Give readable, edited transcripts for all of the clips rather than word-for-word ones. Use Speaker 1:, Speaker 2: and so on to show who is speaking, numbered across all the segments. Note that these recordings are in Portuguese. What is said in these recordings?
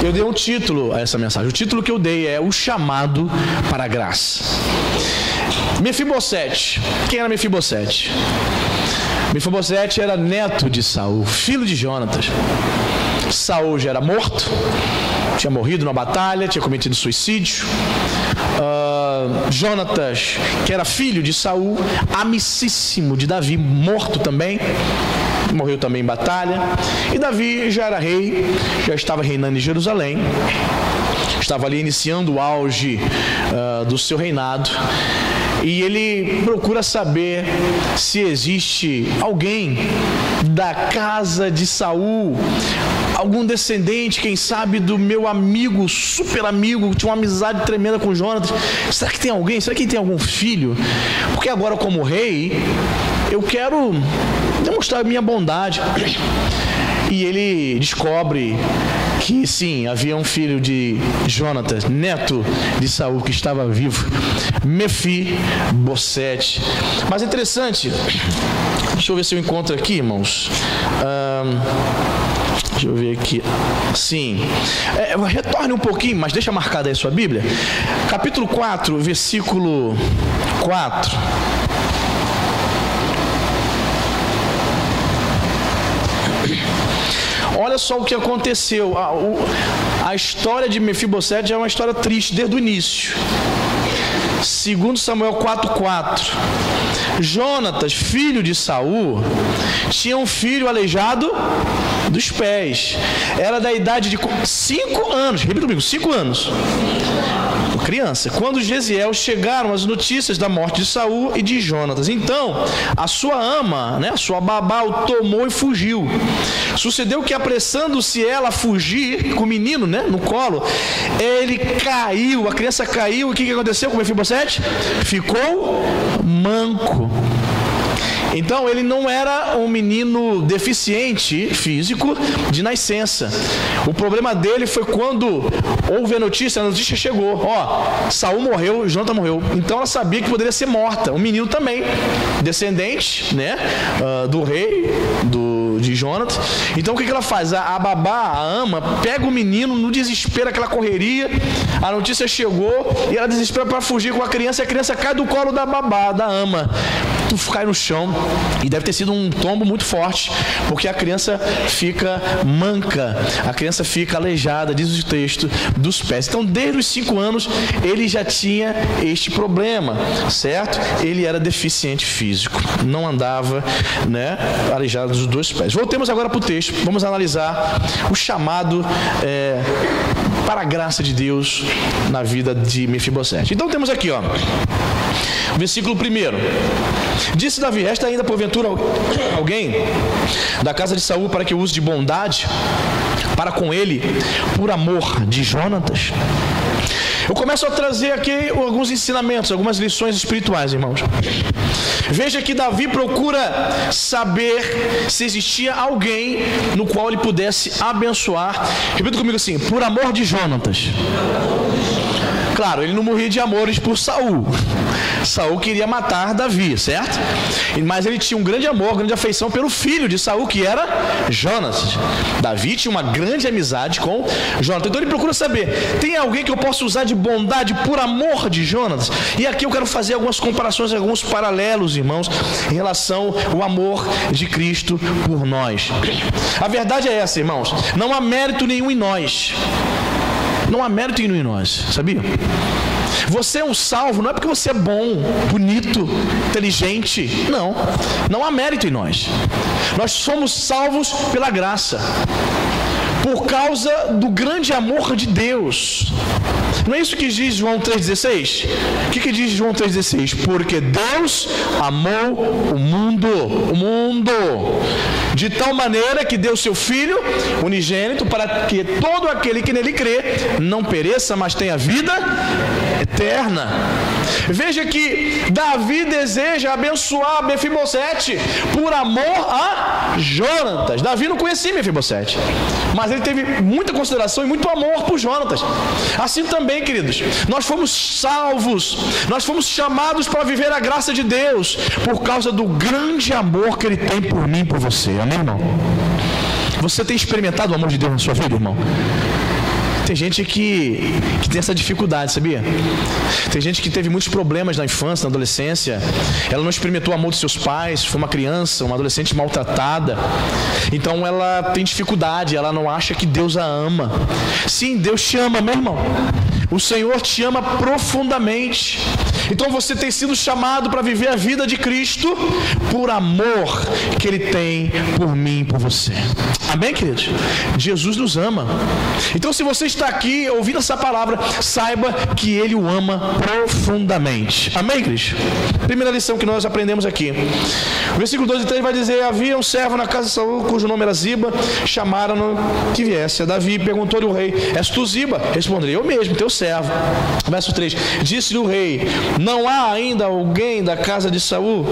Speaker 1: eu dei um título a essa mensagem. O título que eu dei é O Chamado para a Graça. Mefibosete. Quem era Mefibosete? Mefibosete era neto de Saul, filho de Jonatas. Saul já era morto, tinha morrido na batalha, tinha cometido suicídio. Jonatas, que era filho de Saul, amicíssimo de Davi, morto também, morreu também em batalha. E Davi já era rei, já estava reinando em Jerusalém, estava ali iniciando o auge do seu reinado. E ele procura saber se existe alguém da casa de Saul, algum descendente, quem sabe, do meu amigo, super amigo, tinha uma amizade tremenda com Jonatas. Será que tem alguém? Será que tem algum filho? Porque agora, como rei, eu quero demonstrar a minha bondade. E ele descobre que sim, havia um filho de Jonatas, neto de Saul, que estava vivo, Mefibosete. Mas é interessante, deixa eu ver se eu encontro aqui, irmãos. Deixa eu ver aqui. Sim. Retorne um pouquinho, mas deixa marcada aí a sua Bíblia. Capítulo 4, versículo 4. Olha só o que aconteceu. A história de Mefibosete é uma história triste desde o início. 2 Samuel 4:4. Jonatas, filho de Saul, tinha um filho aleijado dos pés. Era da idade de 5 anos. Repita comigo, 5 anos. Criança. Quando Jesiel chegaram as notícias da morte de Saul e de Jonatas, então a sua ama, a sua babá, o tomou e fugiu. Sucedeu que, apressando-se ela a fugir com o menino, no colo, ele caiu, a criança caiu. E o que aconteceu com Mefibosete? Ficou manco. Então ele não era um menino deficiente físico de nascença. O problema dele foi quando houve a notícia chegou. Saul morreu, Jonatas morreu. Então ela sabia que poderia ser morta. O menino também, descendente, do rei, de Jonatas. Então o que ela faz? A babá, a ama, pega o menino no desespero, aquela correria. A notícia chegou e ela desespera para fugir com a criança. E a criança cai do colo da babá, da ama. Cai no chão. E deve ter sido um tombo muito forte, porque a criança fica manca, a criança fica aleijada, diz o texto, dos pés. Então, desde os 5 anos, ele já tinha este problema, certo? Ele era deficiente físico, não andava, aleijado dos 2 pés. Voltemos agora para o texto, vamos analisar o chamado para a graça de Deus na vida de Mefibosete. Então, temos aqui, versículo 1. Disse Davi: resta ainda porventura alguém da casa de Saul para que use de bondade para com ele, por amor de Jonatas? Eu começo a trazer aqui alguns ensinamentos, algumas lições espirituais, irmãos. Veja que Davi procura saber se existia alguém no qual ele pudesse abençoar. Repita comigo assim: por amor de Jonatas. Claro, ele não morria de amores por Saul. Saul queria matar Davi, certo? Mas ele tinha um grande amor, grande afeição pelo filho de Saul, que era Jonatas. Davi tinha uma grande amizade com Jonatas. Então ele procura saber: tem alguém que eu possa usar de bondade por amor de Jonatas? E aqui eu quero fazer algumas comparações, alguns paralelos, irmãos, em relação ao amor de Cristo por nós. A verdade é essa, irmãos: não há mérito nenhum em nós. Não há mérito nenhum em nós, sabia? Você é um salvo não é porque você é bom, bonito, inteligente. Não há mérito em nós. Nós somos salvos pela graça, por causa do grande amor de Deus. Não é isso que diz João 3,16? O que diz João 3,16? Porque Deus amou o mundo, de tal maneira que deu seu Filho unigênito, para que todo aquele que nele crê não pereça, mas tenha vida eterna. Veja que Davi deseja abençoar Mefibosete por amor a Jonatas. Davi não conhecia Mefibosete, mas ele teve muita consideração e muito amor por Jonatas. Assim também, queridos, nós fomos salvos, nós fomos chamados para viver a graça de Deus por causa do grande amor que Ele tem por mim e por você. Amém, irmão? Você tem experimentado o amor de Deus na sua vida, irmão? Tem gente que tem essa dificuldade, sabia? Tem gente que teve muitos problemas na infância, na adolescência. Ela não experimentou o amor dos seus pais, foi uma criança, uma adolescente maltratada. Então ela tem dificuldade, ela não acha que Deus a ama. Sim, Deus te ama, meu irmão. O Senhor te ama profundamente. Então você tem sido chamado para viver a vida de Cristo por amor que Ele tem por mim e por você. Amém, queridos? Jesus nos ama. Então se você está aqui ouvindo essa palavra, saiba que Ele o ama profundamente. Amém, queridos? Primeira lição que nós aprendemos aqui. O versículo 2 e 3 vai dizer: havia um servo na casa de Saul, cujo nome era Ziba. Chamaram-no que viesse a Davi. Perguntou-lhe o rei: és tu Ziba? Respondeu: eu mesmo, teu servo. Verso 3: disse-lhe o rei: não há ainda alguém da casa de Saul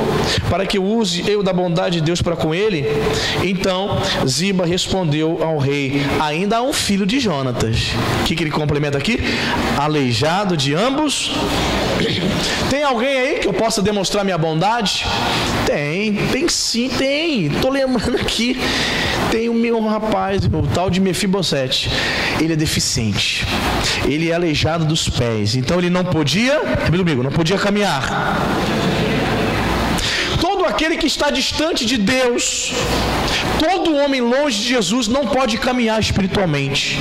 Speaker 1: para que use eu da bondade de Deus para com ele? Então Ziba respondeu ao rei: ainda há um filho de Jonatas. O que ele complementa aqui? Aleijado de ambos. Tem alguém aí que eu possa demonstrar minha bondade? Tem sim, tem. Estou lembrando aqui. Tem o meu rapaz, o tal de Mefibosete. Ele é deficiente. Ele é aleijado dos pés. Então ele não podia, repita comigo, não podia caminhar. Todo aquele que está distante de Deus, todo homem longe de Jesus não pode caminhar espiritualmente.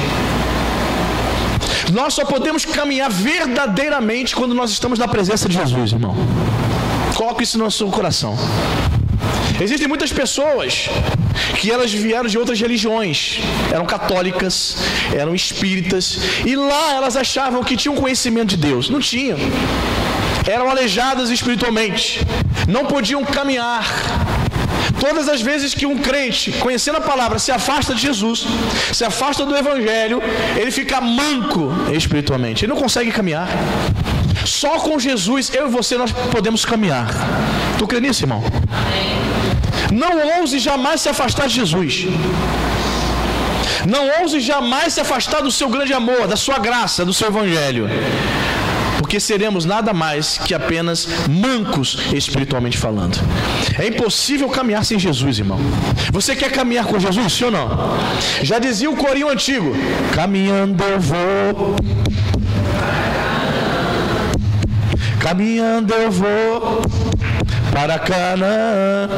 Speaker 1: Nós só podemos caminhar verdadeiramente quando nós estamos na presença de Jesus, irmão. Coloque isso no seu coração. Existem muitas pessoas que elas vieram de outras religiões, eram católicas, eram espíritas, e lá elas achavam que tinham conhecimento de Deus. Não tinham. Eram aleijadas espiritualmente, não podiam caminhar. Todas as vezes que um crente, conhecendo a palavra, se afasta de Jesus, se afasta do Evangelho, ele fica manco espiritualmente, ele não consegue caminhar. Só com Jesus, eu e você, nós podemos caminhar. Tu crê nisso, irmão? Não ouse jamais se afastar de Jesus. Não ouse jamais se afastar do seu grande amor, da sua graça, do seu Evangelho. Porque seremos nada mais que apenas mancos espiritualmente falando. É impossível caminhar sem Jesus, irmão. Você quer caminhar com Jesus, sim ou não? Já dizia o corinho antigo: caminhando eu vou, caminhando eu vou para Canaã,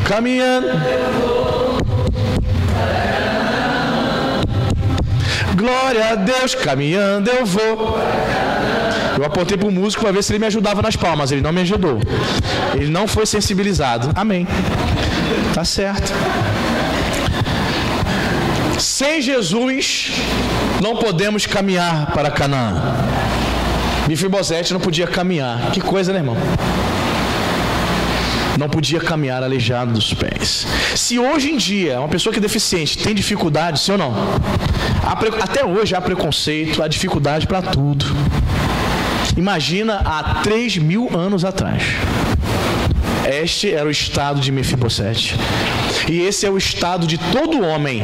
Speaker 1: caminhando eu vou para Canaã. Glória a Deus, caminhando eu vou. Eu apontei para o músico para ver se ele me ajudava nas palmas. Ele não me ajudou. Ele não foi sensibilizado. Amém. Tá certo. Sem Jesus, não podemos caminhar para Canaã. Mefibosete não podia caminhar. Que coisa, né, irmão? Não podia caminhar aleijado dos pés. Se hoje em dia uma pessoa que é deficiente tem dificuldade, sim ou não? Até hoje há preconceito, há dificuldade para tudo. Imagina há 3.000 anos atrás. Este era o estado de Mefibosete. E esse é o estado de todo homem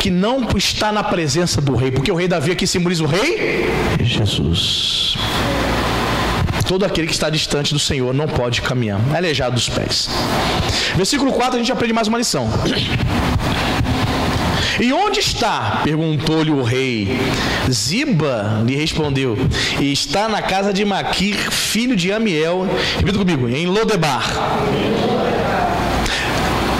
Speaker 1: que não está na presença do rei. Porque o rei Davi aqui simboliza o rei Jesus. Todo aquele que está distante do Senhor não pode caminhar, é aleijado dos pés. Versículo 4, a gente aprende mais uma lição. E onde está? Perguntou-lhe o rei. Ziba lhe respondeu: e está na casa de Maquir, filho de Amiel. Repita comigo: em Lodebar.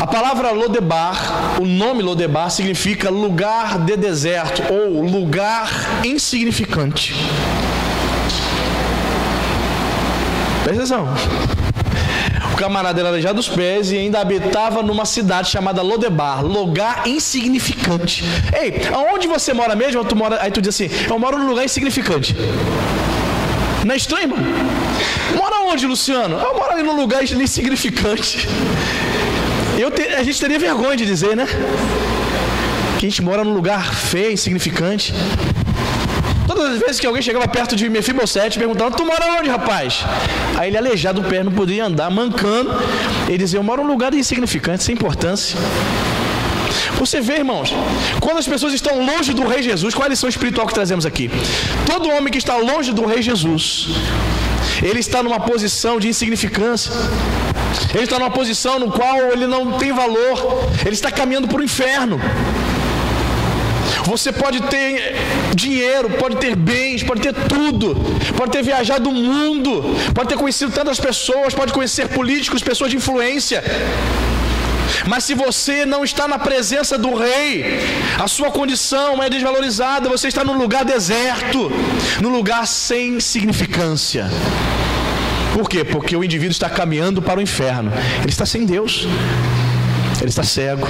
Speaker 1: A palavra Lodebar, o nome Lodebar significa lugar de deserto ou lugar insignificante. Presta atenção. O camarada era aleijado dos pés e ainda habitava numa cidade chamada Lodebar, lugar insignificante. Ei, aonde você mora mesmo? Aí tu diz assim: eu moro num lugar insignificante. Não é estranho, mano? Mora onde, Luciano? Eu moro ali num lugar insignificante. A gente teria vergonha de dizer, né? Que a gente mora num lugar feio, insignificante. Todas as vezes que alguém chegava perto de Mefibosete perguntando: tu mora onde, rapaz? Aí ele, aleijado do pé, não podia andar, mancando, ele dizia: eu moro num lugar insignificante, sem importância. Você vê, irmãos, quando as pessoas estão longe do Rei Jesus, qual é a lição espiritual que trazemos aqui? Todo homem que está longe do Rei Jesus, ele está numa posição de insignificância. Ele está numa posição no qual ele não tem valor. Ele está caminhando para o inferno. Você pode ter dinheiro, pode ter bens, pode ter tudo, pode ter viajado o mundo, pode ter conhecido tantas pessoas, pode conhecer políticos, pessoas de influência. Mas se você não está na presença do rei, a sua condição é desvalorizada, você está num lugar deserto, num lugar sem significância. Por quê? Porque o indivíduo está caminhando para o inferno. Ele está sem Deus. Ele está cego.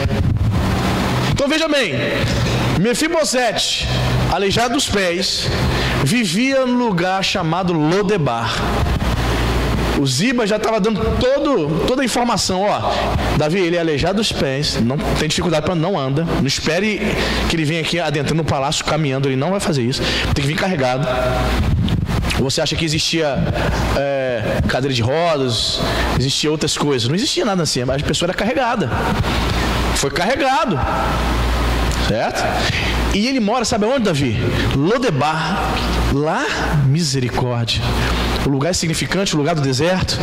Speaker 1: Então veja bem, Mefibosete, aleijado dos pés, vivia num lugar chamado Lodebar. O Ziba já estava dando toda a informação. Davi, ele é aleijado dos pés, não tem dificuldade para não anda. Não espere que ele venha aqui adentrando no palácio caminhando, ele não vai fazer isso. Tem que vir carregado. Você acha que existia cadeira de rodas, existia outras coisas? Não existia nada assim, mas a pessoa era carregada. Foi carregado, certo? E ele mora, sabe onde, Davi? Lodebar. Lá, misericórdia. O lugar insignificante, o lugar do deserto,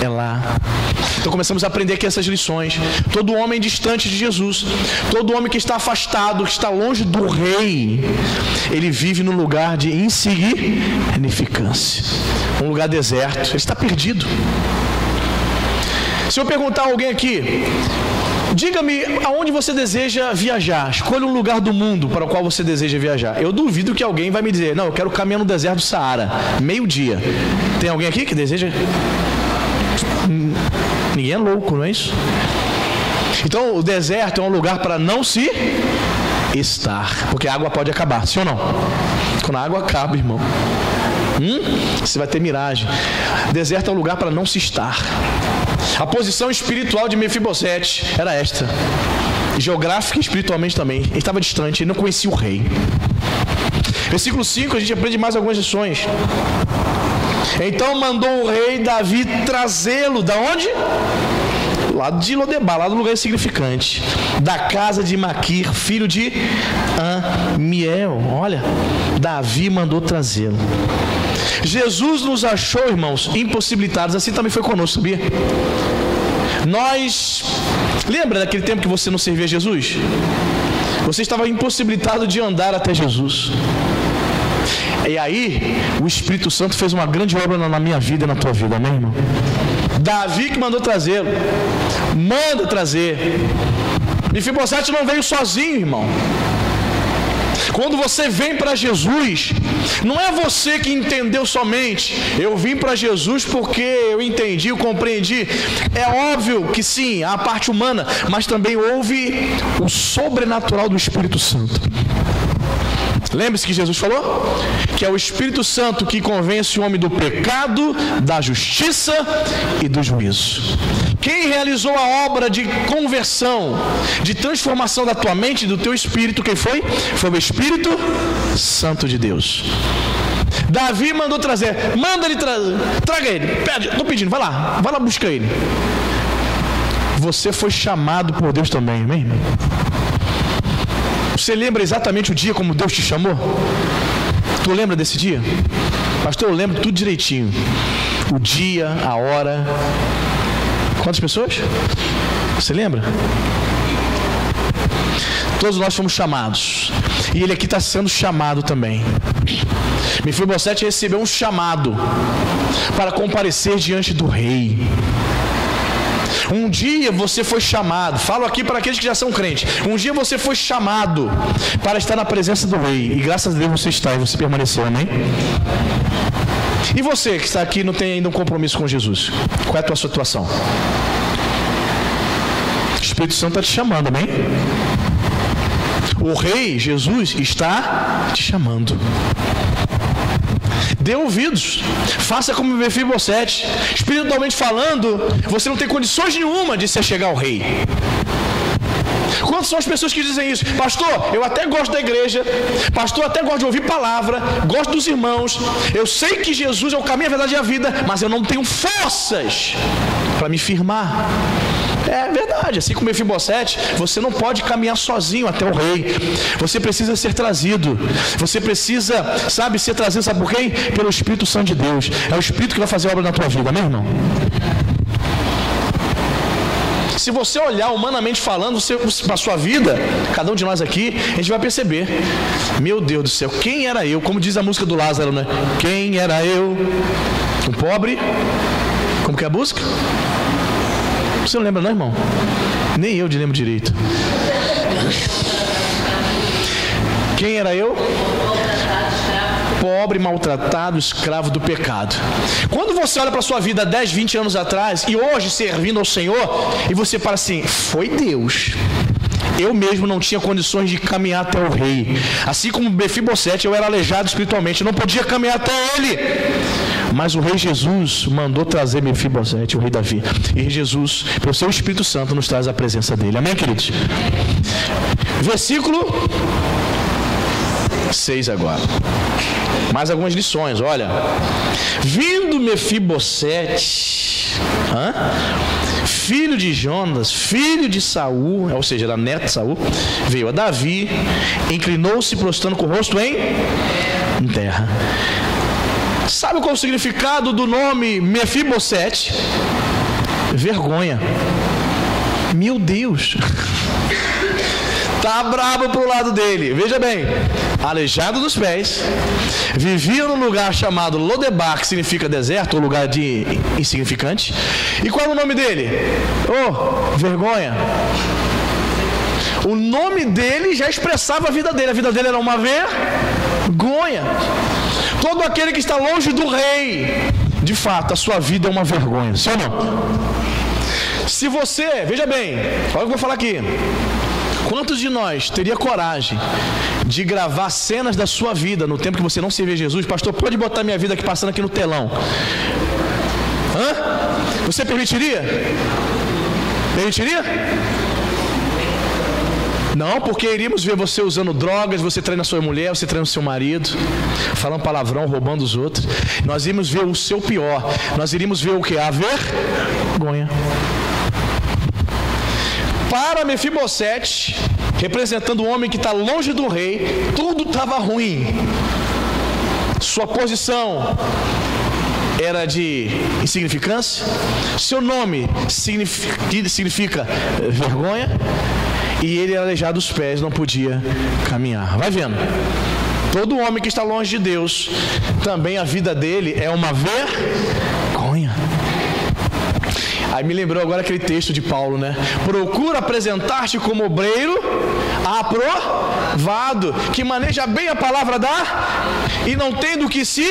Speaker 1: é lá. Então começamos a aprender aqui essas lições. Todo homem distante de Jesus, todo homem que está afastado, que está longe do rei, ele vive no lugar de insignificância, um lugar deserto, ele está perdido. Se eu perguntar a alguém aqui, diga-me aonde você deseja viajar, escolha um lugar do mundo para o qual você deseja viajar. Eu duvido que alguém vai me dizer, não, eu quero caminhar no deserto do Saara, meio-dia. Tem alguém aqui que deseja? Ninguém é louco, não é isso? Então o deserto é um lugar para não se estar, porque a água pode acabar, sim ou não? Quando a água acaba, irmão, você vai ter miragem. Deserto é um lugar para não se estar. A posição espiritual de Mefibosete era esta, geográfica e espiritualmente também. Ele estava distante, ele não conhecia o rei. Versículo 5, a gente aprende mais algumas lições. Então mandou o rei Davi trazê-lo, da onde? Lá de Lodebar, lá do lugar insignificante, da casa de Maquir, filho de Amiel. Olha, Davi mandou trazê-lo. Jesus nos achou, irmãos, impossibilitados. Assim também foi conosco, sabia? Lembra daquele tempo que você não servia a Jesus? Você estava impossibilitado de andar até Jesus. E aí, o Espírito Santo fez uma grande obra na minha vida e na tua vida, amém, irmão? Davi que mandou trazê-lo. Manda trazer. Mefibosete não veio sozinho, irmão. Quando você vem para Jesus, não é você que entendeu somente, eu vim para Jesus porque eu entendi, eu compreendi. É óbvio que sim, há a parte humana, mas também houve o sobrenatural do Espírito Santo. Lembre-se que Jesus falou que é o Espírito Santo que convence o homem do pecado, da justiça e do juízo. Quem realizou a obra de conversão, de transformação da tua mente e do teu espírito, quem foi? Foi o Espírito Santo de Deus. Davi mandou trazer, manda ele trazer, traga ele, pede, estou pedindo, vai lá buscar ele. Você foi chamado por Deus também, amém? Você lembra exatamente o dia como Deus te chamou? Tu lembra desse dia? Pastor, eu lembro tudo direitinho. O dia, a hora. Quantas pessoas? Você lembra? Todos nós fomos chamados. E ele aqui está sendo chamado também. Mefibosete recebeu um chamado para comparecer diante do rei. Um dia você foi chamado, falo aqui para aqueles que já são crentes, um dia você foi chamado para estar na presença do rei, e graças a Deus você está e você permaneceu, amém? E você que está aqui e não tem ainda um compromisso com Jesus, qual é a tua situação? O Espírito Santo está te chamando, amém? O rei, Jesus, está te chamando. Dê ouvidos, faça como Mefibosete. Espiritualmente falando, você não tem condições nenhuma de se chegar ao rei. Quantas são as pessoas que dizem isso? Pastor, eu até gosto da igreja, pastor, eu até gosto de ouvir palavra, gosto dos irmãos, eu sei que Jesus é o caminho, a verdade e a vida, mas eu não tenho forças para me firmar. É verdade, assim como Mefibosete, você não pode caminhar sozinho até o rei. Você precisa ser trazido. Você precisa, ser trazido, sabe por quem? Pelo Espírito Santo de Deus. É o Espírito que vai fazer a obra na tua vida, amém, irmão? Se você olhar humanamente falando, para a sua vida, cada um de nós aqui, a gente vai perceber, meu Deus do céu, quem era eu? Como diz a música do Lázaro, né? Quem era eu? Um pobre? Como que é a música? Você não lembra não, irmão? Nem eu lembro direito. Quem era eu? Pobre, maltratado, escravo do pecado. Quando você olha para a sua vida 10, 20 anos atrás e hoje servindo ao Senhor, e você fala assim, foi Deus. Eu mesmo não tinha condições de caminhar até o rei. Assim como Mefibosete, eu era aleijado espiritualmente, eu não podia caminhar até ele. Mas o rei Jesus mandou trazer Mefibosete, o rei Davi. E Jesus, pelo seu Espírito Santo, nos traz a presença dele. Amém, queridos? Versículo 6 agora. Mais algumas lições, olha. Vindo Mefibosete, filho de Jonas, filho de Saul, ou seja, era neto de Saul, veio a Davi, inclinou-se prostrando com o rosto em terra. Sabe qual é o significado do nome Mefibosete? Vergonha. Meu Deus. Tá brabo pro lado dele. Veja bem, aleijado dos pés, vivia num lugar chamado Lodebar, que significa deserto, ou lugar de insignificante. E qual é o nome dele? Oh, vergonha. O nome dele já expressava a vida dele. A vida dele era uma vergonha. Todo aquele que está longe do rei, de fato, a sua vida é uma vergonha. Sim ou não? Se você, veja bem, olha o que eu vou falar aqui. Quantos de nós teria coragem de gravar cenas da sua vida no tempo que você não servia Jesus? Pastor, pode botar minha vida aqui passando aqui no telão. Você permitiria? Permitiria? Não, porque iríamos ver você usando drogas, você traindo a sua mulher, você traindo o seu marido, falando palavrão, roubando os outros. Nós iríamos ver o seu pior. Nós iríamos ver o que? A vergonha. Para Mefibosete, representando o homem que está longe do rei, tudo estava ruim. Sua posição era de insignificância, seu nome significa vergonha, e ele era aleijado dos pés, não podia caminhar. Vai vendo. Todo homem que está longe de Deus, também a vida dele é uma vergonha. Aí me lembrou agora aquele texto de Paulo, né? Procura apresentar-te como obreiro aprovado, que maneja bem a palavra e não tem do que se...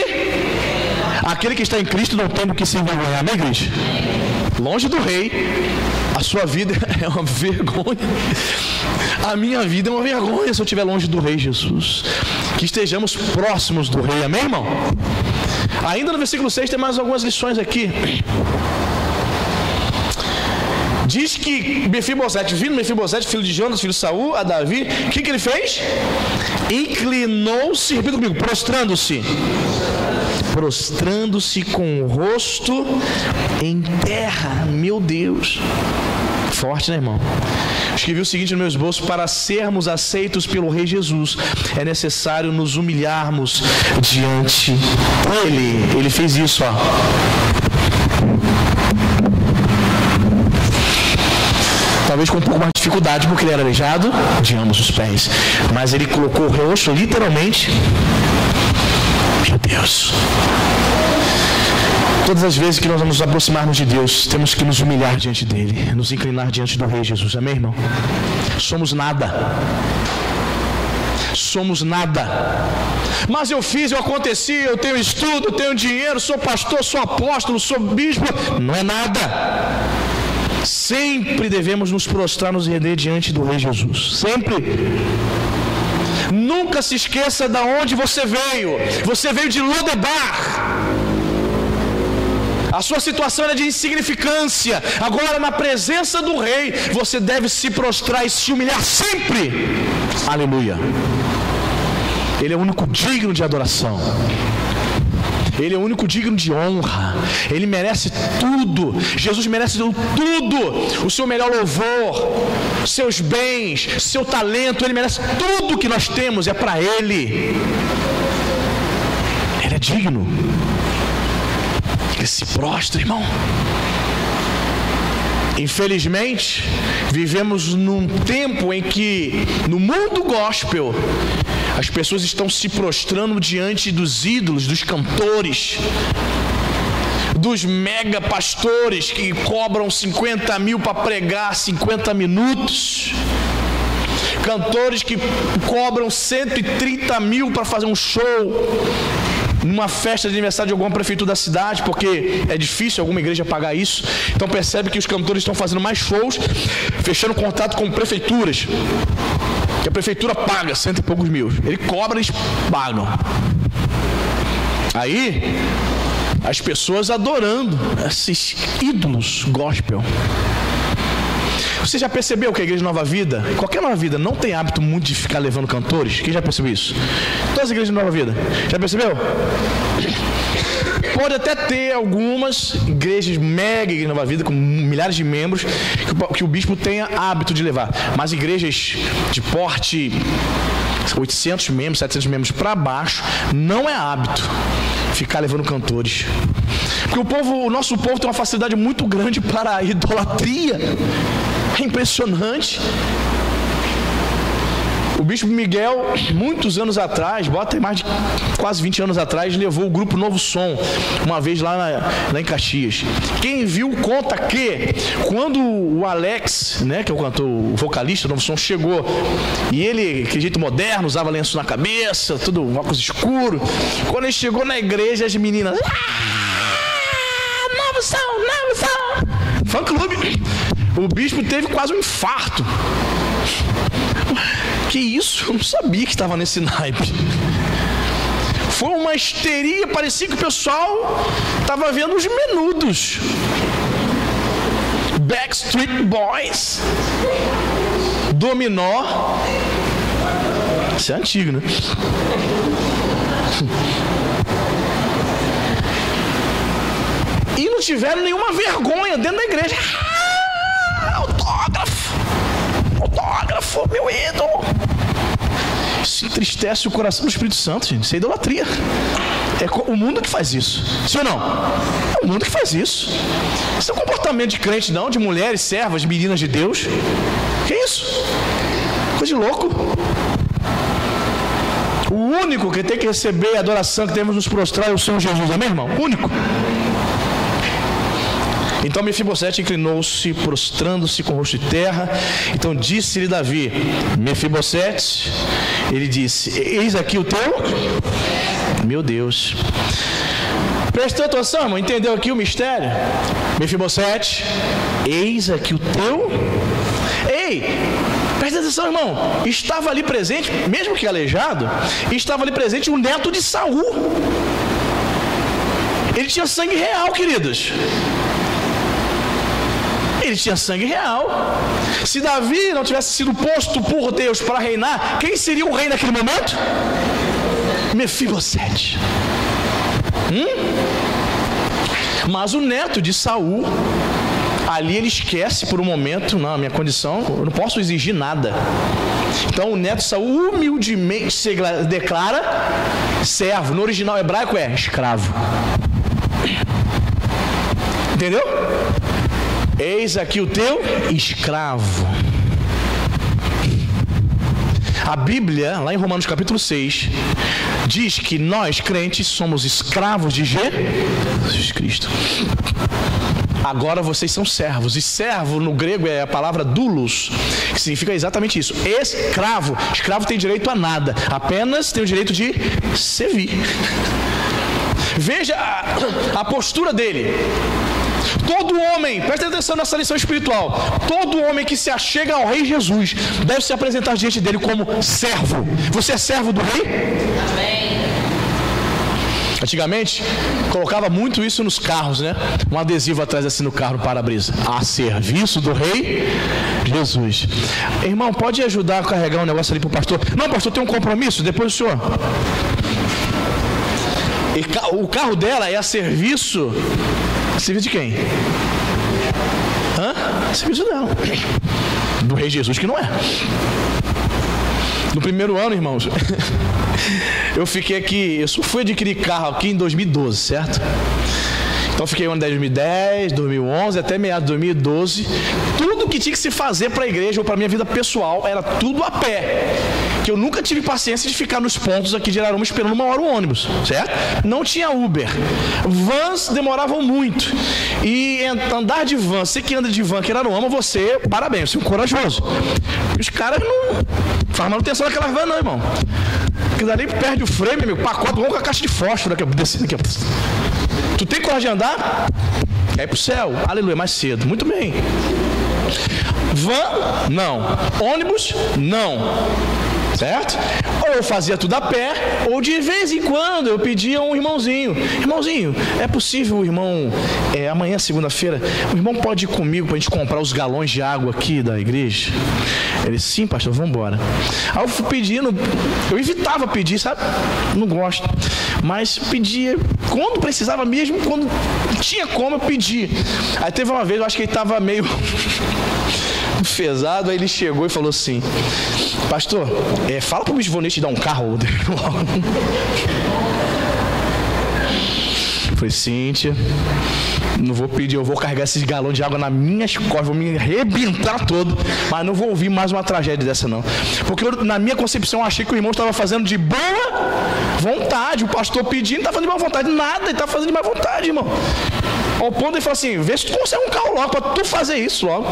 Speaker 1: Aquele que está em Cristo não tem do que se envergonhar, amém, igreja? Longe do rei, a sua vida é uma vergonha. A minha vida é uma vergonha se eu estiver longe do rei Jesus. Que estejamos próximos do rei, amém, irmão? Ainda no versículo 6 tem mais algumas lições aqui. Diz que Mefibosete, vindo Mefibosete, filho de Jonas, filho de Saul, a Davi, o que ele fez? Inclinou-se, repita comigo, prostrando-se com o rosto em terra. Meu Deus. Forte, né, irmão? Escrevi o seguinte no meu esboço: para sermos aceitos pelo Rei Jesus, é necessário nos humilharmos diante dele. Ele fez isso, ó. Talvez com um pouco mais de dificuldade, porque ele era aleijado de ambos os pés. Mas ele colocou o rosto literalmente. Meu Deus. Todas as vezes que nós vamos nos aproximarmos de Deus, temos que nos humilhar diante dele, nos inclinar diante do Rei Jesus. Amém, irmão? Somos nada. Somos nada. Mas eu fiz, eu aconteci, eu tenho estudo, eu tenho dinheiro, sou pastor, sou apóstolo, sou bispo. Não é nada. Sempre devemos nos prostrar, nos render diante do Rei Jesus. Sempre. Nunca se esqueça de onde você veio. Você veio de Lodebar. A sua situação era de insignificância. Agora, na presença do Rei, você deve se prostrar e se humilhar sempre. Aleluia. Ele é o único digno de adoração. Ele é o único digno de honra. Ele merece tudo. Jesus merece tudo. O seu melhor louvor, seus bens, seu talento. Ele merece tudo que nós temos. É para Ele. Ele é digno. Ele se prostra, irmão. Infelizmente, vivemos num tempo em que, no mundo gospel, as pessoas estão se prostrando diante dos ídolos, dos cantores, dos mega pastores que cobram 50 mil para pregar 50 minutos, cantores que cobram 130 mil para fazer um show numa festa de aniversário de alguma prefeitura da cidade, porque é difícil alguma igreja pagar isso. Então percebe que os cantores estão fazendo mais shows, fechando contato com prefeituras, que a prefeitura paga 100 e poucos mil, ele cobra, eles pagam. Aí as pessoas adorando esses ídolos gospel. Você já percebeu que a Igreja Nova Vida, qualquer Nova Vida, não tem hábito muito de ficar levando cantores? Quem já percebeu isso? Todas as igrejas de Nova Vida. Já percebeu? Pode até ter algumas igrejas, mega igreja Nova Vida, com milhares de membros, que o bispo tenha hábito de levar. Mas igrejas de porte 800 membros, 700 membros para baixo, não é hábito ficar levando cantores. Porque o nosso povo tem uma facilidade muito grande para a idolatria. É impressionante. O bispo Miguel, muitos anos atrás, bota mais de quase 20 anos atrás, levou o grupo Novo Som, uma vez lá em Caxias. Quem viu conta que, quando o Alex, né, que é o vocalista do Novo Som, chegou, e ele, aquele jeito moderno, usava lenço na cabeça, tudo óculos escuro, quando ele chegou na igreja, as meninas... Novo Som! Fã clube! O bispo teve quase um infarto. Que isso? Eu não sabia que estava nesse naipe. Foi uma histeria, parecia que o pessoal estava vendo os Menudos. Backstreet Boys. Dominó. Isso é antigo, né? E não tiveram nenhuma vergonha dentro da igreja. Autógrafo, meu ídolo. Isso entristece o coração do Espírito Santo, gente. Isso é idolatria. É o mundo que faz isso. Sim ou não? É o mundo que faz isso. Isso é um comportamento de crente, não, de mulheres, servas, meninas de Deus. Que isso? Coisa de louco. O único que tem que receber a adoração que temos nos prostrar é o Senhor Jesus, amém, irmão? O único. Então Mefibosete inclinou-se, prostrando-se com o rosto de terra. Então disse-lhe Davi: Mefibosete, ele disse: eis aqui o teu... Meu Deus. Prestou atenção, irmão? Entendeu aqui o mistério? Mefibosete, eis aqui o teu... Ei, presta atenção, irmão. Estava ali presente, mesmo que aleijado, estava ali presente o neto de Saul. Ele tinha sangue real, queridos. Ele tinha sangue real. Se Davi não tivesse sido posto por Deus para reinar, quem seria o rei naquele momento? Mefibosete. Mas o neto de Saul, ali ele esquece por um momento: não, a minha condição, eu não posso exigir nada. Então o neto de Saul humildemente se declara servo. No original hebraico é escravo. Entendeu? Eis aqui o teu escravo. A Bíblia, lá em Romanos capítulo 6, diz que nós, crentes, somos escravos de Jesus Cristo. Agora vocês são servos. E servo no grego é a palavra doulos, que significa exatamente isso. Escravo. Escravo tem direito a nada, apenas tem o direito de servir. Veja a postura dele. Todo homem, presta atenção nessa lição espiritual, todo homem que se achega ao Rei Jesus deve se apresentar diante dele como servo. Você é servo do Rei? Amém. Antigamente, colocava muito isso nos carros, né? Um adesivo atrás assim no carro, no para-brisa: a serviço do Rei Jesus. Irmão, pode ajudar a carregar um negócio ali pro pastor? Não, pastor, tem um compromisso, depois o senhor. E o carro dela é a serviço. Serviço de quem? Serviço dela. Do Rei Jesus, que não é. No primeiro ano, irmãos, eu fiquei aqui, eu fui adquirir carro aqui em 2012, certo? Então fiquei em 2010, 2011, até meados de 2012. Tudo que tinha que se fazer para a igreja ou para a minha vida pessoal era tudo a pé. Que eu nunca tive paciência de ficar nos pontos aqui de Araruama esperando 1 hora o ônibus, certo? Não tinha Uber. Vans demoravam muito. E andar de van, você que anda de van aqui em Araruama, você, parabéns, você é um corajoso. Os caras não fazem manutenção naquela van não, irmão. Porque dali perde o freio, meu amigo, pacote igual com a caixa de fósforo aqui, descendo aqui. Tu tem coragem de andar? É pro céu, aleluia, mais cedo. Muito bem. Van? Não. Ônibus? Não. Certo? Ou eu fazia tudo a pé, ou de vez em quando eu pedia um irmãozinho. Irmãozinho, é possível o irmão, amanhã, segunda-feira, o irmão pode ir comigo pra gente comprar os galões de água aqui da igreja? Ele, sim, pastor, vamos embora. Aí eu fui pedindo, eu evitava pedir, sabe? Não gosto. Mas pedia, quando precisava mesmo, quando tinha como, eu pedia. Aí teve uma vez, eu acho que ele estava meio pesado, aí ele chegou e falou assim: pastor, fala pro bisonete dar um carro. Falei, Cíntia, não vou pedir, eu vou carregar esses galões de água nas minhas costas, vou me arrebentar todo, mas não vou ouvir mais uma tragédia dessa não. Porque na minha concepção eu achei que o irmão estava fazendo de boa vontade, o pastor pedindo, não estava fazendo de má vontade, nada, ele estava fazendo de má vontade, irmão. Ao ponto de ele falar assim, vê se tu consegue um carro logo, para tu fazer isso logo.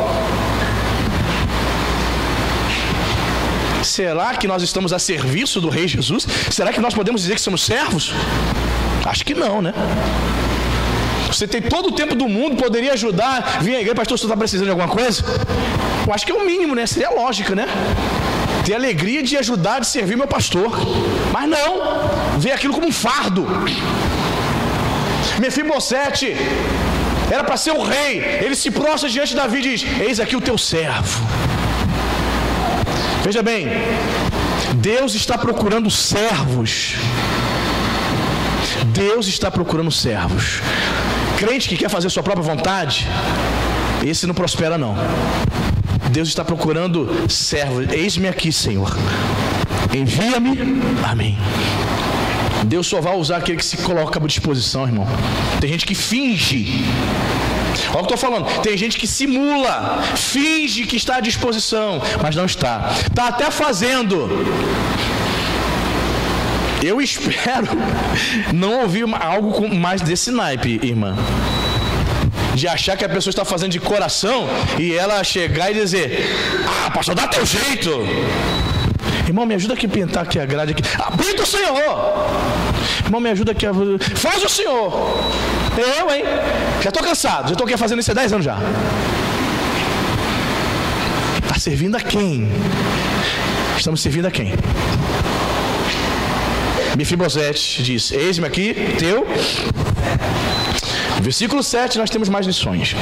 Speaker 1: Será que nós estamos a serviço do Rei Jesus? Será que nós podemos dizer que somos servos? Acho que não, né? Você tem todo o tempo do mundo, poderia ajudar, vir à igreja, pastor, você está precisando de alguma coisa? Eu acho que é o mínimo, né? Seria lógica, né? Ter alegria de ajudar, de servir meu pastor. Mas não, vê aquilo como um fardo. Mefibosete era para ser o rei, ele se prostra diante de Davi e diz, eis aqui o teu servo. Veja bem, Deus está procurando servos. Deus está procurando servos. Crente que quer fazer sua própria vontade, esse não prospera não. Deus está procurando servos. Eis-me aqui, Senhor. Envia-me. Amém. Deus só vai usar aquele que se coloca à disposição, irmão. Tem gente que finge. Olha o que eu estou falando, tem gente que simula, finge que está à disposição, mas não está. Está até fazendo. Eu espero não ouvir algo mais desse naipe, irmã. De achar que a pessoa está fazendo de coração e ela chegar e dizer, ah, pastor, dá teu jeito. Irmão, me ajuda aqui a pintar aqui a grade aqui. Ah, pinta o Senhor. Irmão, me ajuda aqui a... Faz o Senhor. Eu, hein? Já estou cansado. Já estou aqui fazendo isso há 10 anos já. Está servindo a quem? Estamos servindo a quem? Mefibosete diz, eis-me aqui, teu... Versículo 7, nós temos mais lições.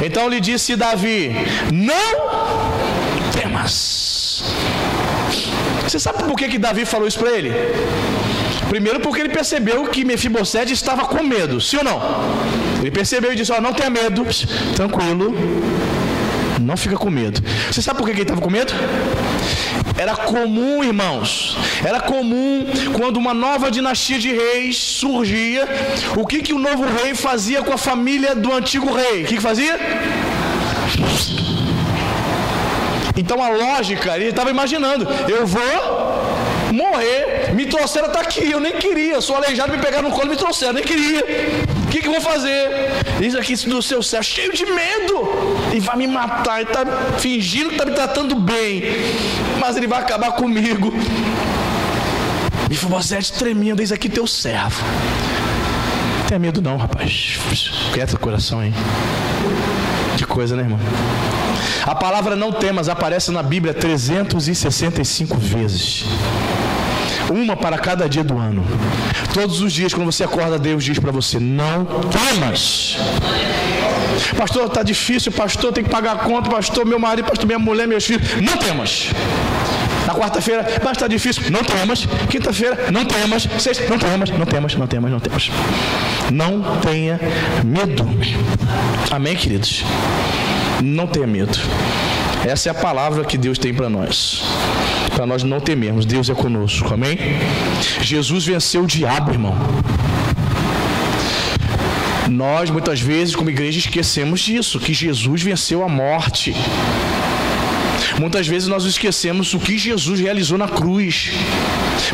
Speaker 1: Então lhe disse Davi, não temas. Você sabe por que Davi falou isso para ele? Primeiro porque ele percebeu que Mefibosete estava com medo, sim ou não? Ele percebeu e disse, não tenha medo, tranquilo, não fica com medo. Você sabe por que ele estava com medo? Era comum, irmãos, era comum quando uma nova dinastia de reis surgia, o que o novo rei fazia com a família do antigo rei? O que fazia? Então a lógica, ele estava imaginando, eu vou morrer, me trouxeram até aqui, eu nem queria, sou aleijado, me pegaram no colo e me trouxeram, nem queria, o que eu vou fazer? Isso aqui do seu céu, cheio de medo, e vai me matar, ele está fingindo que está me tratando bem, mas ele vai acabar comigo. Mefibosete tremendo, eis aqui teu servo. Não tenha medo não, rapaz, quieta o coração, hein? Que coisa, né, irmão? A palavra não temas aparece na Bíblia 365 vezes. Uma para cada dia do ano. Todos os dias, quando você acorda, Deus diz para você, não temas. Pastor, está difícil, pastor, tem que pagar a conta, pastor, meu marido, pastor, minha mulher, meus filhos. Não temas. Na quarta-feira, mas está difícil. Não temas. Quinta-feira, não temas. Sexta, não temas, não temas, não temas, não temas. Não tenha medo. Amém, queridos? Não tenha medo. Essa é a palavra que Deus tem para nós. Para nós não temermos. Deus é conosco. Amém? Jesus venceu o diabo, irmão. Nós, muitas vezes, como igreja, esquecemos disso, que Jesus venceu a morte. Muitas vezes nós esquecemos o que Jesus realizou na cruz.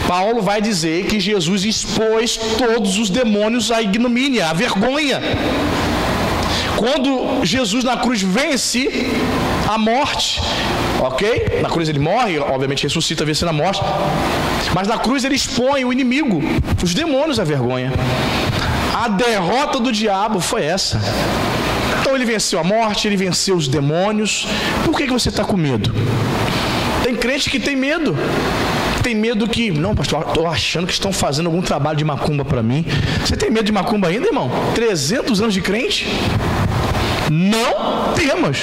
Speaker 1: Paulo vai dizer que Jesus expôs todos os demônios à ignomínia, à vergonha. Quando Jesus na cruz vence a morte, ok? Na cruz ele morre, obviamente ressuscita vencendo a morte, mas na cruz ele expõe o inimigo, os demônios à vergonha. A derrota do diabo foi essa. Então ele venceu a morte, ele venceu os demônios. Por que você está com medo? Tem crente que tem medo. Tem medo que, não, pastor, estou achando que estão fazendo algum trabalho de macumba para mim. Você tem medo de macumba ainda, irmão? 300 anos de crente? Não temos.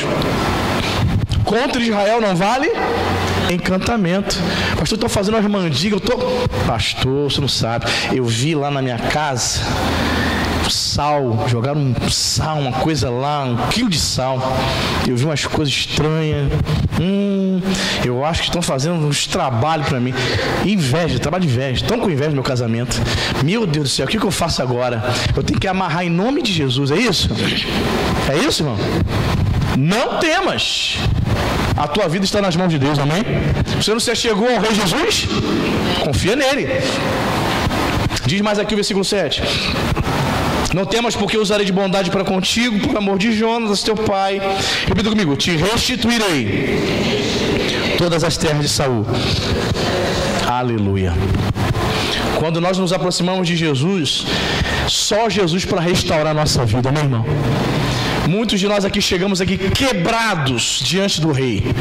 Speaker 1: Contra Israel não vale encantamento. Pastor, estou fazendo umas mandigas. Pastor, você não sabe. Eu vi lá na minha casa sal, jogaram um sal, uma coisa lá, 1 quilo de sal. Eu vi umas coisas estranhas. Eu acho que estão fazendo uns trabalhos para mim. Inveja, trabalho de inveja. Estão com inveja no meu casamento. Meu Deus do céu, o que eu faço agora? Eu tenho que amarrar em nome de Jesus, é isso? É isso, irmão? Não temas. A tua vida está nas mãos de Deus, amém? Você não se chegou ao Rei Jesus? Confia nele. Diz mais aqui o versículo 7. Não temas, porque usarei de bondade para contigo, por amor de Jonas, teu pai. Repita comigo: te restituirei todas as terras de Saul. Aleluia. Quando nós nos aproximamos de Jesus, só Jesus para restaurar a nossa vida, meu irmão. Muitos de nós aqui chegamos aqui quebrados diante do Rei.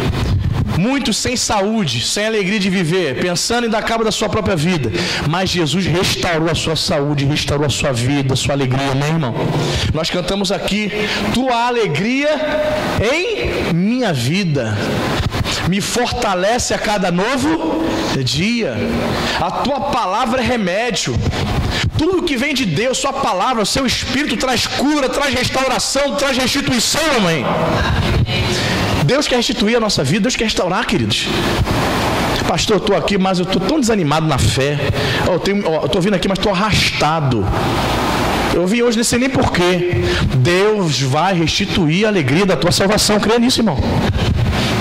Speaker 1: Muitos sem saúde, sem alegria de viver, pensando em dar cabo da sua própria vida. Mas Jesus restaurou a sua saúde, restaurou a sua vida, a sua alegria, meu irmão. Nós cantamos aqui: tua alegria em minha vida me fortalece a cada novo dia. A tua palavra é remédio. Tudo que vem de Deus, sua palavra, o seu Espírito traz cura, traz restauração, traz restituição, amém. Deus quer restituir a nossa vida, Deus quer restaurar, queridos. Pastor, eu estou aqui, mas eu estou tão desanimado na fé. Eu estou vindo aqui, mas estou arrastado. Eu vim hoje, não sei nem porquê. Deus vai restituir a alegria da tua salvação. Creia nisso, irmão.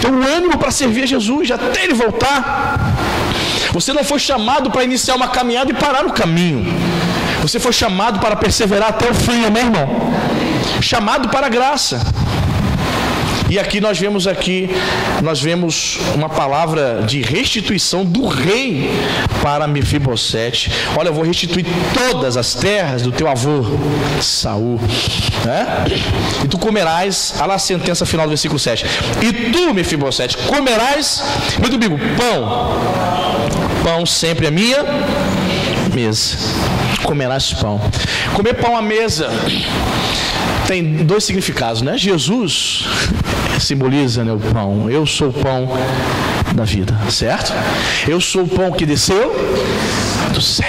Speaker 1: Tem um ânimo para servir a Jesus, até Ele voltar. Você não foi chamado para iniciar uma caminhada e parar no caminho. Você foi chamado para perseverar até o fim, amém, irmão? Chamado para a graça. E aqui nós vemos uma palavra de restituição do rei para Mefibosete. Olha, eu vou restituir todas as terras do teu avô Saul, né? E tu comerás, olha a sentença final do versículo 7. E tu, Mefibosete, comerás, muito comigo, pão sempre a minha mesa. Comerás pão. Comer pão à mesa tem dois significados, né? Jesus simboliza, né, o pão. Eu sou o pão da vida, certo? Eu sou o pão que desceu do céu.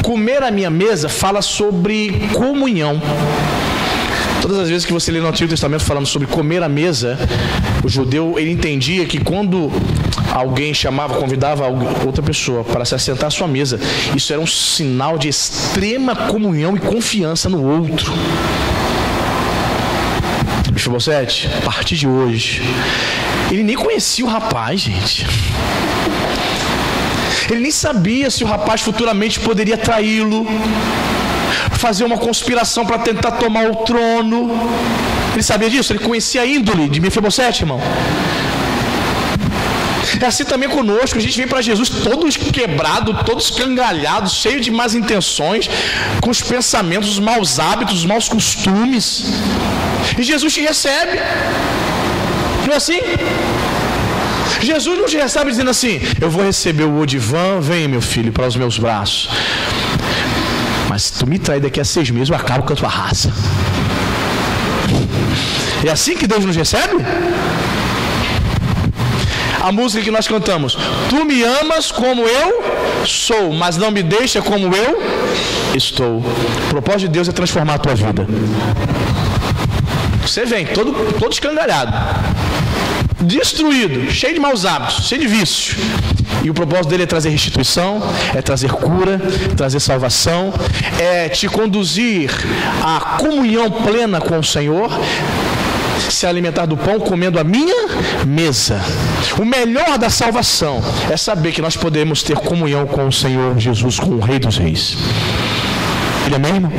Speaker 1: Comer à minha mesa fala sobre comunhão. Todas as vezes que você lê no Antigo Testamento falando sobre comer à mesa, o judeu, ele entendia que quando alguém convidava outra pessoa para se assentar à sua mesa, isso era um sinal de extrema comunhão e confiança no outro. Mefibosete, a partir de hoje, ele nem conhecia o rapaz, gente. Ele nem sabia se o rapaz futuramente poderia traí-lo, fazer uma conspiração para tentar tomar o trono. Ele sabia disso? Ele conhecia a índole de Mefibosete, irmão. É assim também conosco. A gente vem para Jesus todos quebrados, todos escangalhados, cheio de más intenções, com os pensamentos, os maus hábitos, os maus costumes. E Jesus te recebe. Não é assim? Jesus não te recebe dizendo assim: eu vou receber o Odivan, vem meu filho para os meus braços. Mas se tu me trair daqui a 6 meses, eu acabo com a tua raça. É assim que Deus nos recebe? A música que nós cantamos: tu me amas como eu sou, mas não me deixa como eu estou. O propósito de Deus é transformar a tua vida. Você vem todo escangalhado. destruído, cheio de maus hábitos, cheio de vícios. E o propósito dele é trazer restituição, é trazer cura, trazer salvação, é te conduzir à comunhão plena com o Senhor, se alimentar do pão comendo a minha mesa. O melhor da salvação é saber que nós podemos ter comunhão com o Senhor Jesus, com o Rei dos Reis. Ele é mesmo?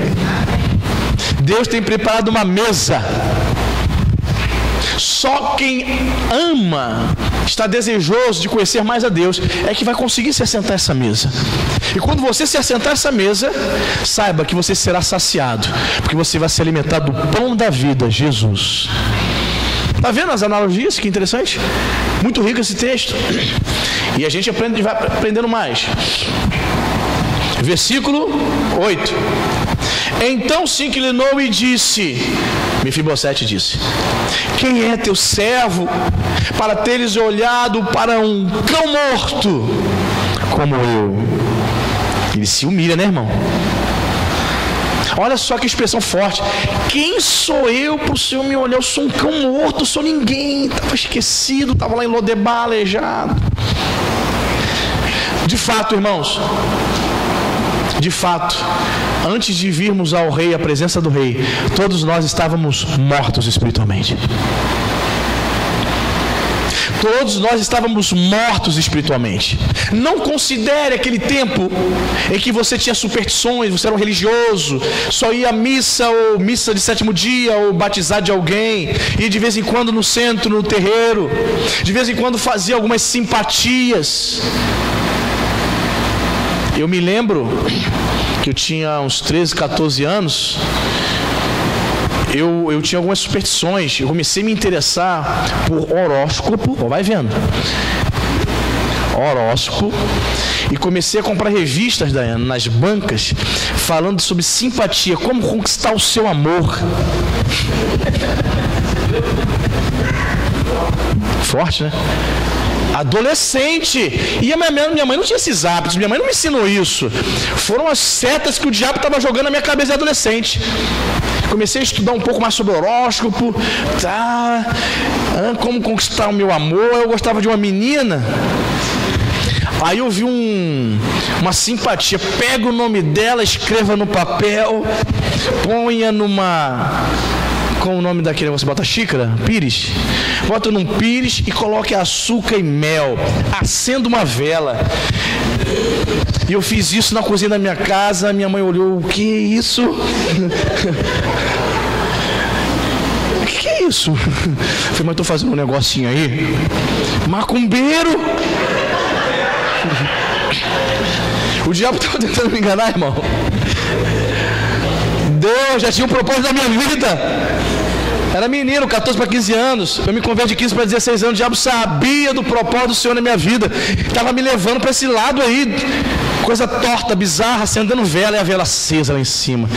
Speaker 1: Deus tem preparado uma mesa. Só quem ama, está desejoso de conhecer mais a Deus, é que vai conseguir se assentar a essa mesa. E quando você se assentar a essa mesa, saiba que você será saciado, porque você vai se alimentar do pão da vida, Jesus. Está vendo as analogias? Que interessante. Muito rico esse texto. E a gente aprende, vai aprendendo mais. Versículo 8. Então se inclinou e disse, Mefibosete disse: quem é teu servo para teres olhado para um cão morto como eu? Ele se humilha, né, irmão? Olha só que expressão forte. Quem sou eu para o Senhor me olhar? Eu sou um cão morto, sou ninguém. Estava esquecido, estava lá em Lodebar, aleijado. De fato, irmãos, de fato, antes de virmos ao rei, à presença do rei, todos nós estávamos mortos espiritualmente. Todos nós estávamos mortos espiritualmente. Não considere aquele tempo em que você tinha superstições, você era um religioso, só ia à missa, ou missa de sétimo dia, ou batizar de alguém, e de vez em quando no centro, no terreiro, de vez em quando fazia algumas simpatias. Eu me lembro que eu tinha uns 13, 14 anos, eu tinha algumas superstições, eu comecei a me interessar por horóscopo, vai vendo, horóscopo, e comecei a comprar revistas nas bancas, falando sobre simpatia, como conquistar o seu amor. Forte, né? Adolescente. E a minha mãe não tinha esses hábitos, minha mãe não me ensinou isso. Foram as setas que o diabo estava jogando na minha cabeça de adolescente. Comecei a estudar um pouco mais sobre horóscopo, como conquistar o meu amor. Eu gostava de uma menina. Aí eu vi uma simpatia. Pega o nome dela, escreva no papel, ponha numa... Qual o nome daquele? Você bota xícara? Pires? Bota num pires e coloque açúcar e mel. Acenda uma vela. E eu fiz isso na cozinha da minha casa. Minha mãe olhou: o que é isso? O que é isso? Eu falei: mas estou fazendo um negocinho aí. Macumbeiro! O diabo estava tentando me enganar, irmão. Deus já tinha um propósito da minha vida. Era menino, 14 para 15 anos. Eu me converti de 15 para 16 anos. O diabo sabia do propósito do Senhor na minha vida. Estava me levando para esse lado aí. Coisa torta, bizarra, acendendo vela e a vela acesa lá em cima.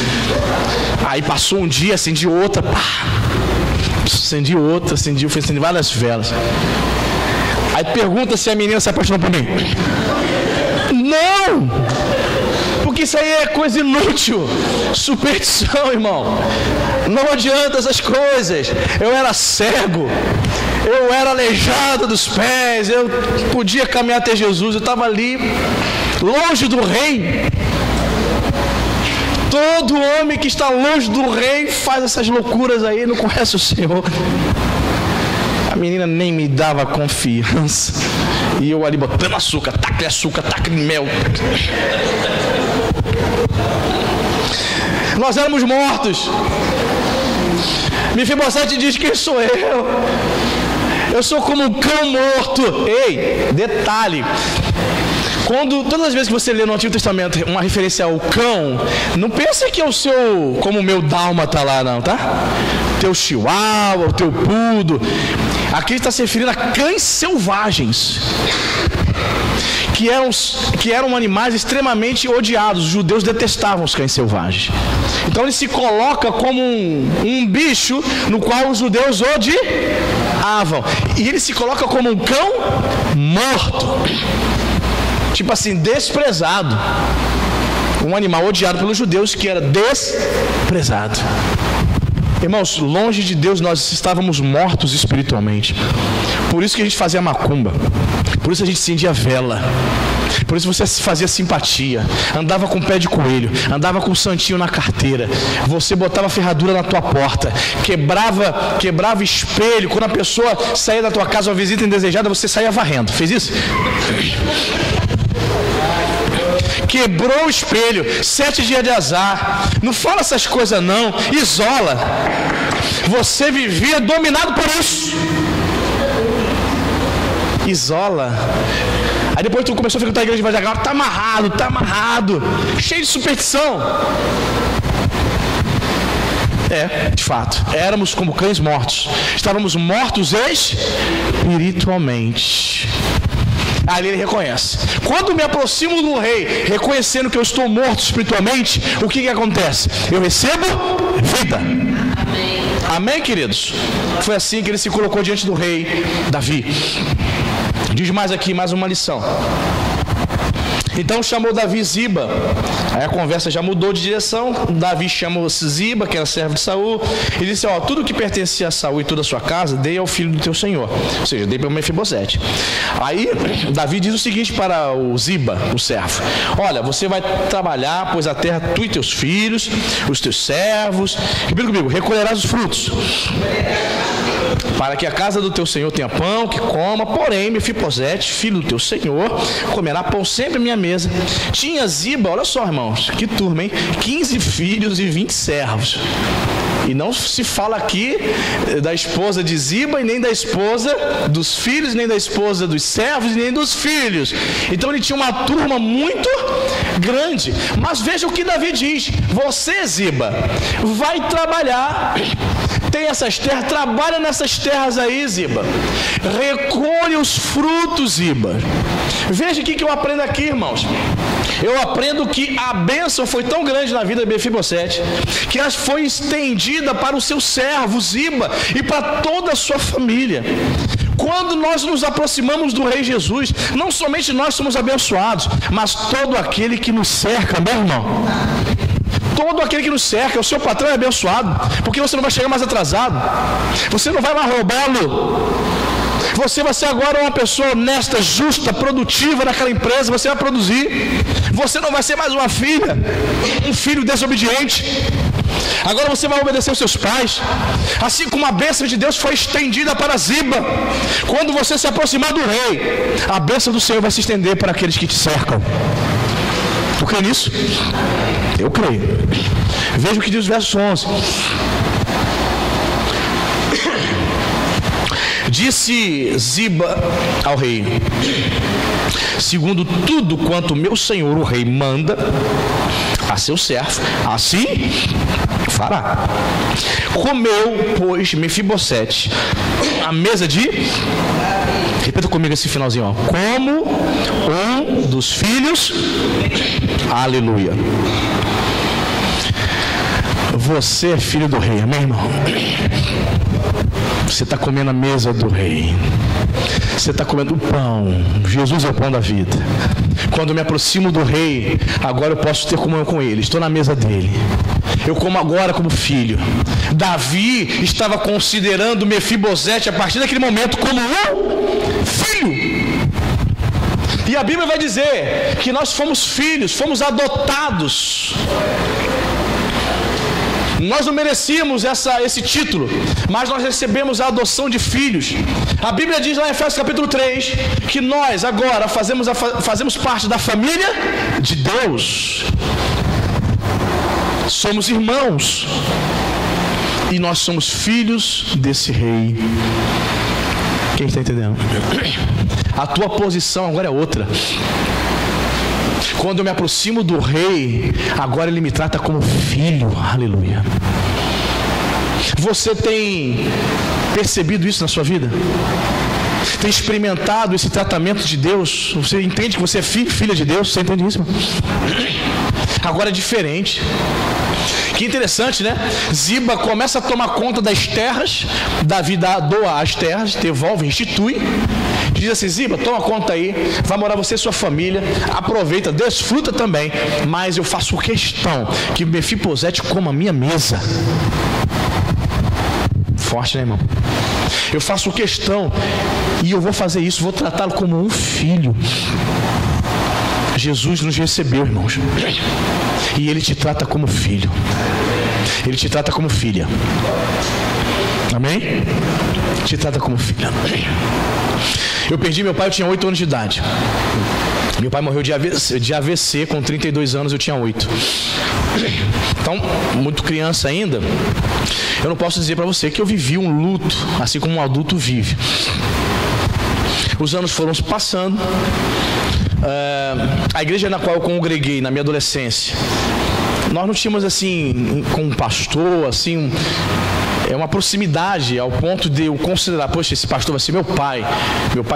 Speaker 1: Aí passou um dia, acendi outra. Pá. Acendi outra, acendi várias velas. Aí pergunta se a menina se apaixonou por mim. Não! Porque isso aí é coisa inútil. Superstição, irmão. Não adianta essas coisas. Eu era cego. Eu era aleijado dos pés. Eu podia caminhar até Jesus. Eu estava ali, longe do rei. Todo homem que está longe do rei faz essas loucuras aí, não conhece o Senhor. A menina nem me dava confiança. E eu ali botando açúcar, taque mel. Nós éramos mortos. Mefibosete diz: quem sou eu? Eu sou como um cão morto. Ei, detalhe. Todas as vezes que você lê no Antigo Testamento uma referência ao cão, não pensa que é o seu, como o meu dálmata lá, não, tá? Teu chihuahua, o teu poodle. Aqui está se referindo a cães selvagens, que eram animais extremamente odiados. Os judeus detestavam os cães selvagens. Então ele se coloca como um bicho no qual os judeus odiavam. E ele se coloca como um cão morto. Tipo assim, desprezado. Um animal odiado pelos judeus que era desprezado. Irmãos, longe de Deus nós estávamos mortos espiritualmente. Por isso que a gente fazia macumba. Por isso a gente acendia vela. Por isso você fazia simpatia. Andava com pé de coelho. Andava com o santinho na carteira. Você botava ferradura na tua porta. Quebrava espelho. Quando a pessoa saía da tua casa, uma visita indesejada, você saía varrendo. Fez isso? Quebrou o espelho, 7 dias de azar. Não fala essas coisas não, isola. Você vivia dominado por isso. Isola. Aí depois tu começou a frequentar a igreja devagar, tá amarrado, cheio de superstição. De fato, éramos como cães mortos. Estávamos mortos espiritualmente. Ali ele reconhece. Quando me aproximo do rei, reconhecendo que eu estou morto espiritualmente, o que acontece? Eu recebo vida. Amém. Amém, queridos? Foi assim que ele se colocou diante do rei Davi. Diz mais aqui, mais uma lição. Então chamou Davi Ziba. Aí a conversa já mudou de direção. Davi chamou Ziba, que era servo de Saul, e disse: tudo que pertencia a Saul e toda a sua casa, dei ao filho do teu senhor. Ou seja, dei para o Mefibosete. Aí Davi diz o seguinte para o Ziba, o servo: olha, você vai trabalhar, pois a terra tu e teus filhos, os teus servos, repita comigo, recolherás os frutos, para que a casa do teu senhor tenha pão, que coma. Porém, Mefibosete, filho do teu senhor, comerá pão sempre à minha mesa. Tinha Ziba, olha só, irmãos, que turma, hein? 15 filhos e 20 servos. E não se fala aqui da esposa de Ziba, e nem da esposa dos filhos, nem da esposa dos servos, nem dos filhos. Então ele tinha uma turma muito grande. Mas veja o que Davi diz: você, Ziba, vai trabalhar, tem essas terras, trabalha nessas terras aí, Ziba, recolhe os frutos, Ziba. Veja o que eu aprendo aqui, irmãos. Eu aprendo que a bênção foi tão grande na vida de Mefibosete, que ela foi estendida para o seu servo Ziba e para toda a sua família. Quando nós nos aproximamos do Rei Jesus, não somente nós somos abençoados, mas todo aquele que nos cerca, meu irmão. Todo aquele que nos cerca, o seu patrão é abençoado, porque você não vai chegar mais atrasado, você não vai mais roubá-lo. Você vai ser agora uma pessoa honesta, justa, produtiva naquela empresa, você vai produzir. Você não vai ser mais uma filha, um filho desobediente. Agora você vai obedecer os seus pais. Assim como a bênção de Deus foi estendida para Ziba, quando você se aproximar do rei, a bênção do Senhor vai se estender para aqueles que te cercam. Tu crê nisso? Eu creio. Veja o que diz o verso 11. Disse Ziba ao rei: segundo tudo quanto meu senhor o rei manda a seu servo, assim fará. Comeu, pois, Mefibosete a mesa de... Repita comigo esse finalzinho, ó. Como um dos filhos... Aleluia. Você é filho do rei, amém, irmão? Você está comendo a mesa do rei. Você está comendo o pão. Jesus é o pão da vida. Quando eu me aproximo do rei, agora eu posso ter comunhão com ele. Estou na mesa dele. Eu como agora como filho. Davi estava considerando Mefibosete a partir daquele momento como um filho. E a Bíblia vai dizer que nós fomos filhos, fomos adotados. Nós não merecíamos esse título, mas nós recebemos a adoção de filhos. A Bíblia diz lá em Efésios capítulo 3 que nós agora fazemos parte da família de Deus. Somos irmãos e nós somos filhos desse rei. Quem está entendendo? A tua posição agora é outra. Quando eu me aproximo do rei, agora ele me trata como filho. Aleluia. Você tem percebido isso na sua vida? Tem experimentado esse tratamento de Deus? Você entende que você é filho, filha de Deus? Você entende isso, irmão? Agora é diferente. Que interessante, né? Ziba começa a tomar conta das terras. Davi doa as terras, devolve, institui. Diz assim: Ziba, toma conta aí, vai morar você e sua família, aproveita, desfruta também, mas eu faço questão que Mefibosete coma a minha mesa. Forte, né, irmão? Eu faço questão, e eu vou fazer isso, vou tratá-lo como um filho. Jesus nos recebeu, irmãos, e Ele te trata como filho. Ele te trata como filha. Amém? Te trata como filha. Eu perdi meu pai, eu tinha 8 anos de idade. Meu pai morreu de AVC com 32 anos, eu tinha 8. Então, muito criança ainda, eu não posso dizer para você que eu vivi um luto, assim como um adulto vive. Os anos foram se passando. A igreja na qual eu congreguei na minha adolescência, nós não tínhamos assim, com um pastor, assim, uma proximidade ao ponto de eu considerar, poxa, esse pastor vai ser meu pai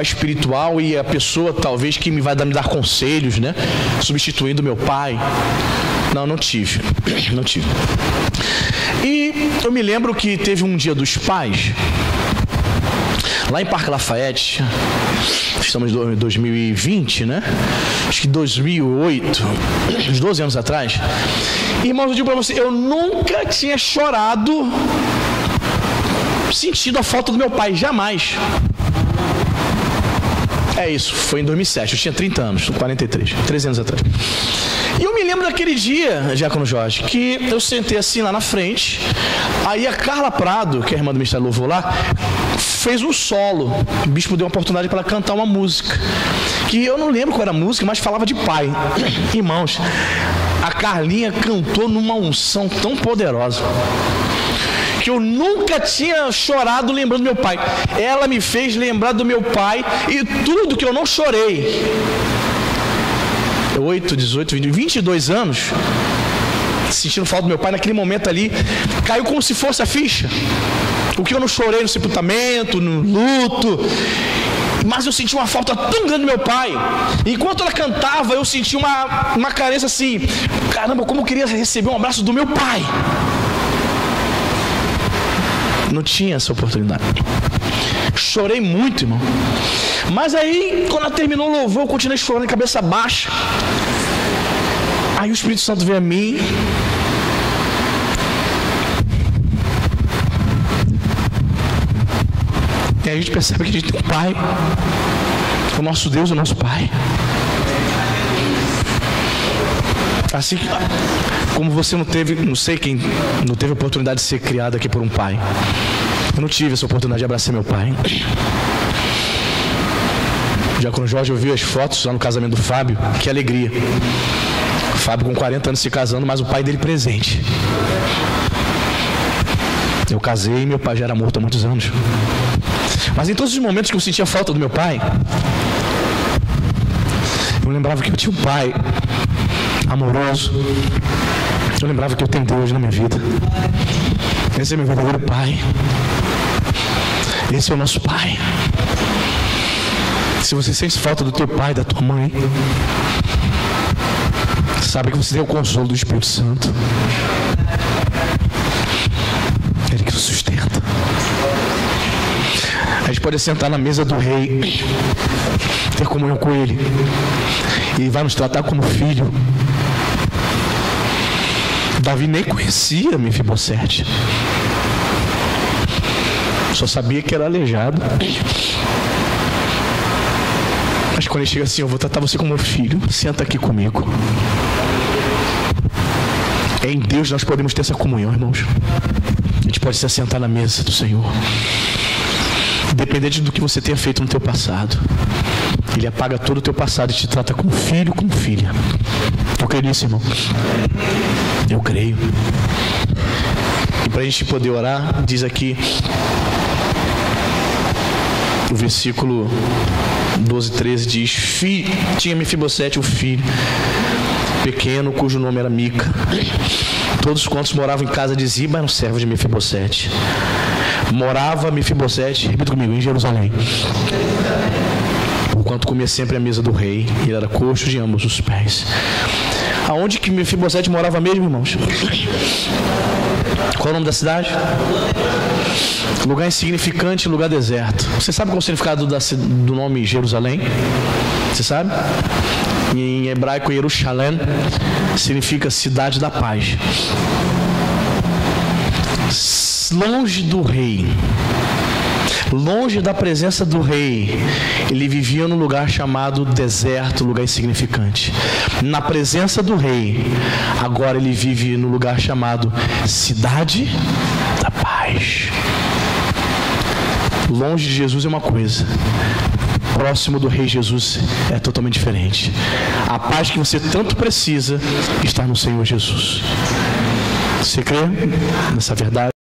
Speaker 1: espiritual e a pessoa talvez que me vai me dar conselhos, né? Substituindo meu pai. Não tive. E eu me lembro que teve um dia dos pais, lá em Parque Lafayette, estamos em 2020, né? Acho que 2008, uns 12 anos atrás. Irmãos, eu digo para você, eu nunca tinha chorado sentindo a falta do meu pai, jamais. É isso, foi em 2007, eu tinha 30 anos, 43, 13 anos atrás. E eu me lembro daquele dia, Diácono Jorge, que eu sentei assim lá na frente, aí a Carla Prado, que é a irmã do Ministério Louvor lá, fez um solo. O bispo deu uma oportunidade para ela cantar uma música, que eu não lembro qual era a música, mas falava de pai. Irmãos, a Carlinha cantou numa unção tão poderosa, que eu nunca tinha chorado lembrando do meu pai. Ela me fez lembrar do meu pai e tudo que eu não chorei. 8, 18, 20, 22 anos, sentindo falta do meu pai, naquele momento ali, caiu como se fosse a ficha. O que eu não chorei no sepultamento, no luto, mas eu senti uma falta tão grande do meu pai. Enquanto ela cantava, eu senti uma carência assim, caramba, como eu queria receber um abraço do meu pai. Não tinha essa oportunidade. Chorei muito, irmão. Mas aí, quando ela terminou o louvor, eu continuei chorando de cabeça baixa. Aí o Espírito Santo veio a mim. E aí a gente percebe que a gente tem um pai. O nosso Deus é o nosso pai. Assim como você não teve, não sei quem não teve a oportunidade de ser criado aqui por um pai. Eu não tive essa oportunidade de abraçar meu pai. O Diácono Jorge ouviu as fotos lá no casamento do Fábio, que alegria. O Fábio com 40 anos se casando, mas o pai dele presente. Eu casei e meu pai já era morto há muitos anos. Mas em todos os momentos que eu sentia falta do meu pai, eu lembrava que eu tinha um pai amoroso. Eu lembrava que eu tenho Deus na minha vida. Esse é meu verdadeiro pai. Esse é o nosso pai. Se você sente falta do teu pai, da tua mãe, sabe que você tem o consolo do Espírito Santo. Ele que o sustenta. A gente pode sentar na mesa do rei, ter comunhão com ele, e vai nos tratar como filho. Davi nem conhecia Mefibosete, só sabia que era aleijado. Mas quando ele chega assim, eu vou tratar você como meu filho, senta aqui comigo. Em Deus nós podemos ter essa comunhão, irmãos. A gente pode se assentar na mesa do Senhor, independente do que você tenha feito no teu passado. Ele apaga todo o teu passado e te trata como filho, como filha. Eu creio nisso, irmão. Eu creio. E para a gente poder orar, diz aqui o versículo 12, 13, diz: tinha Mefibosete o filho pequeno, cujo nome era Mica. Todos quantos moravam em casa de Ziba eram servos de Mefibosete. Morava Mefibosete, repita comigo, em Jerusalém, porquanto comia sempre à mesa do rei, e ele era coxo de ambos os pés. Aonde que Mefibosete morava mesmo, irmãos? Qual é o nome da cidade? Lugar insignificante, lugar deserto. Você sabe qual é o significado do nome Jerusalém? Você sabe? Em hebraico, Yerushalem significa cidade da paz. longe do rei, longe da presença do rei, ele vivia num lugar chamado deserto, lugar insignificante. Na presença do rei, agora ele vive no lugar chamado cidade da paz. Longe de Jesus é uma coisa, próximo do rei Jesus é totalmente diferente. A paz que você tanto precisa está no Senhor Jesus. Você crê nessa verdade?